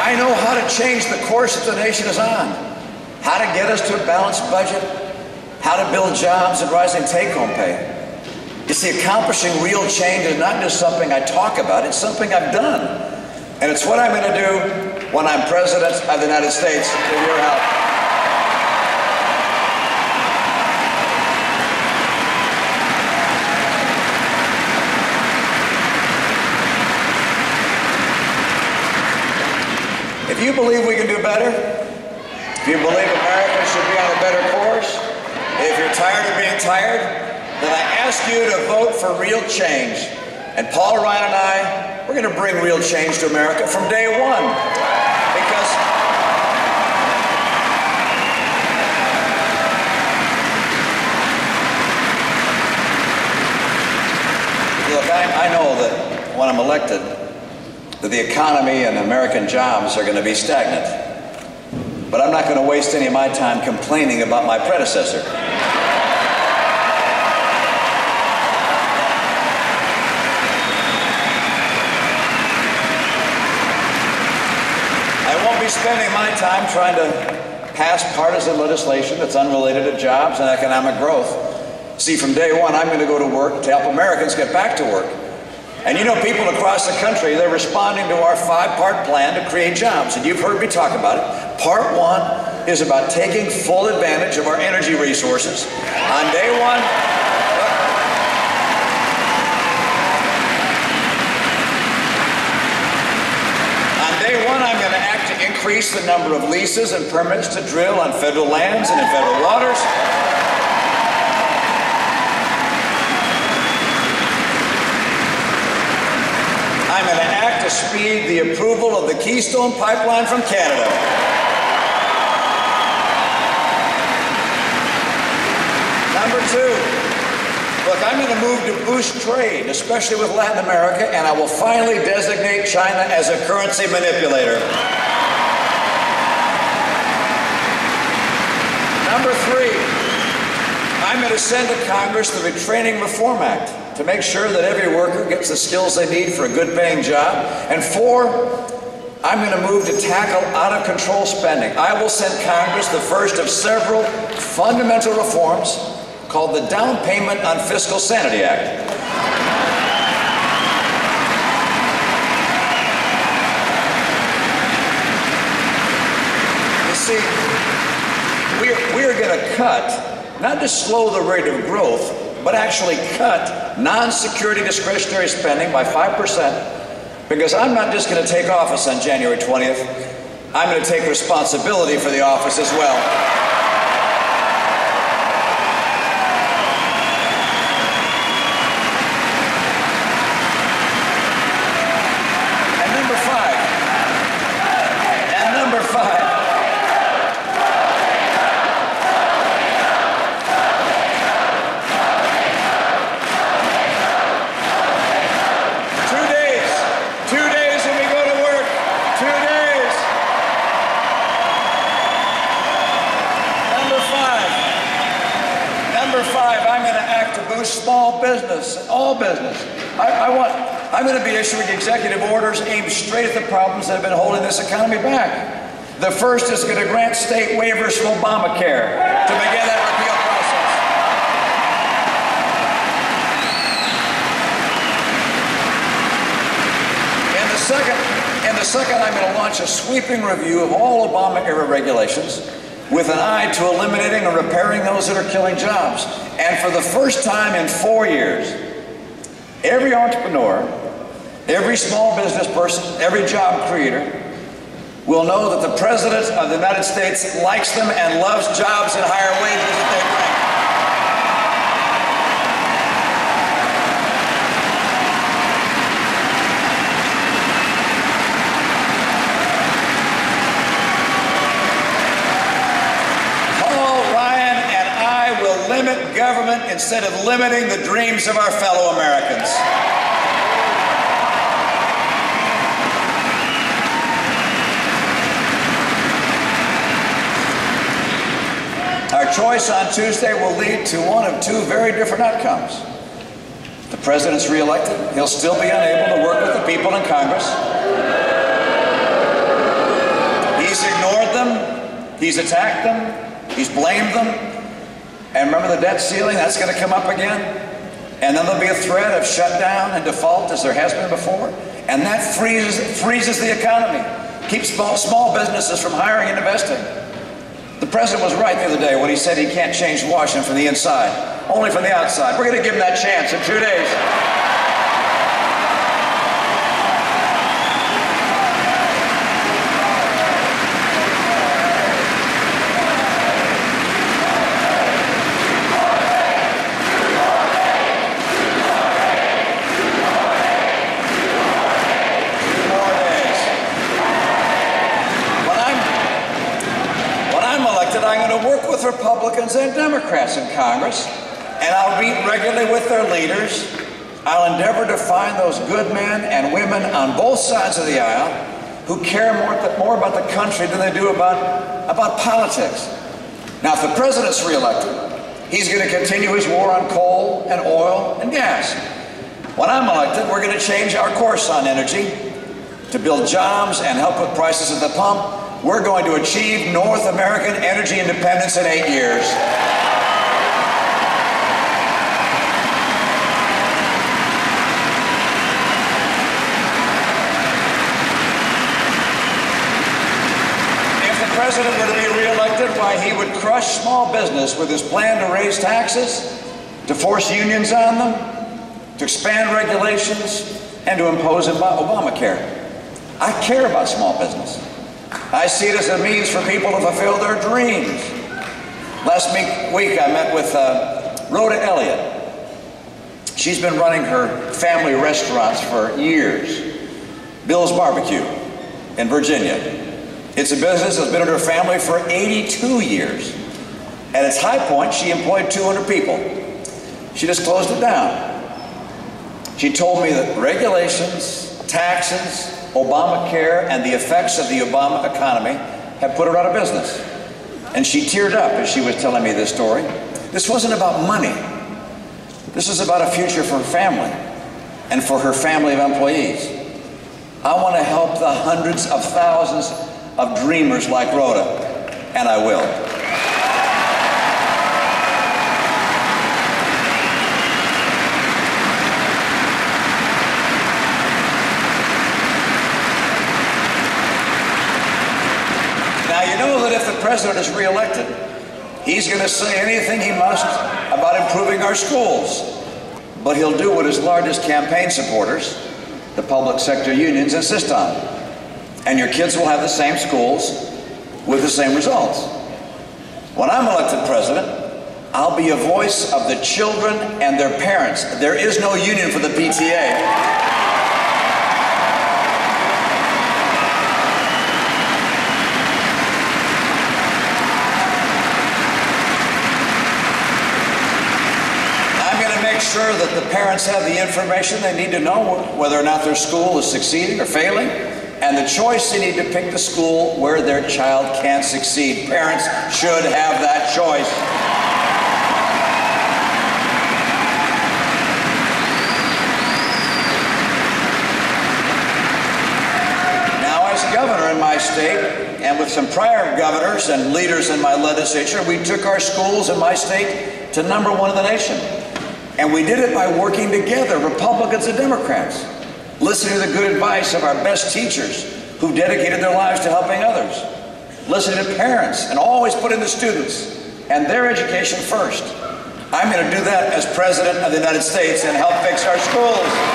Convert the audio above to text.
I know how to change the course that the nation is on, how to get us to a balanced budget, how to build jobs and rising take-home pay. You see, accomplishing real change is not just something I talk about, it's something I've done. And it's what I'm going to do when I'm President of the United States with your help. If you believe we can do better, if you believe America should be on a better course, if you're tired of being tired, then I ask you to vote for real change. And Paul, Ryan, and I, we're going to bring real change to America from day one. Because look, I know that when I'm elected, that the economy and American jobs are going to be stagnant. But I'm not going to waste any of my time complaining about my predecessor. I won't be spending my time trying to pass partisan legislation that's unrelated to jobs and economic growth. See, from day one, I'm going to go to work to help Americans get back to work. And you know, people across the country, they're responding to our 5-part plan to create jobs. And you've heard me talk about it. Part 1 is about taking full advantage of our energy resources. On day one, I'm going to act to increase the number of leases and permits to drill on federal lands and in federal waters. I'm going to act to speed the approval of the Keystone Pipeline from Canada. Number 2, look, I'm going to move to boost trade, especially with Latin America, and I will finally designate China as a currency manipulator. Number 3, I'm going to send to Congress the Retraining Reform Act to make sure that every worker gets the skills they need for a good-paying job. And 4, I'm going to move to tackle out-of-control spending. I will send Congress the first of several fundamental reforms called the Down Payment on Fiscal Sanity Act. You see, we're going to cut, not just slow the rate of growth, but actually cut non-security discretionary spending by 5%, because I'm not just going to take office on January 20th, I'm going to take responsibility for the office as well. And number 5, I'm going to act to boost small business, all business. I'm going to be issuing executive orders aimed straight at the problems that have been holding this economy back. The first is going to grant state waivers from Obamacare to begin that repeal process. In the second, I'm going to launch a sweeping review of all Obama-era regulations with an eye to eliminating or repairing those that are killing jobs. And for the first time in 4 years, every entrepreneur, every small business person, every job creator will know that the President of the United States likes them and loves jobs and higher wages that they bring. Limit government instead of limiting the dreams of our fellow Americans. Our choice on Tuesday will lead to one of 2 very different outcomes. The President's reelected. He'll still be unable to work with the people in Congress. He's attacked them, he's blamed them, and remember the debt ceiling, that's going to come up again? And then there'll be a threat of shutdown and default as there has been before, and that freezes the economy, keeps small businesses from hiring and investing. The president was right the other day when he said he can't change Washington from the inside, only from the outside. We're going to give him that chance in 2 days. Republicans and Democrats in Congress, and I'll meet regularly with their leaders. I'll endeavor to find those good men and women on both sides of the aisle who care more about the country than they do about politics. Now, if the president's reelected, he's going to continue his war on coal and oil and gas. When I'm elected, we're going to change our course on energy to build jobs and help with prices at the pump. We're going to achieve North American energy independence in 8 years. If the president were to be reelected, why, he would crush small business with his plan to raise taxes, to force unions on them, to expand regulations, and to impose Obamacare. I care about small business. I see it as a means for people to fulfill their dreams. Last week I met with Rhoda Elliott. She's been running her family restaurants for years. Bill's Barbecue in Virginia. It's a business that's been in her family for 82 years. At its high point, she employed 200 people. She just closed it down. She told me that regulations, taxes, Obamacare, and the effects of the Obama economy have put her out of business. And she teared up as she was telling me this story. This wasn't about money. This was about a future for her family and for her family of employees. I want to help the hundreds of thousands of dreamers like Rhoda, and I will. Now, you know that if the president is reelected, he's going to say anything he must about improving our schools. But he'll do what his largest campaign supporters, the public sector unions, insist on. And your kids will have the same schools with the same results. When I'm elected president, I'll be a voice of the children and their parents. There is no union for the PTA. Sure that the parents have the information they need to know whether or not their school is succeeding or failing, and the choice they need to pick the school where their child can't succeed. Parents should have that choice. Now, as governor in my state, and with some prior governors and leaders in my legislature, we took our schools in my state to #1 in the nation. And we did it by working together, Republicans and Democrats, listening to the good advice of our best teachers who dedicated their lives to helping others, listening to parents and always putting the students and their education first. I'm going to do that as President of the United States and help fix our schools.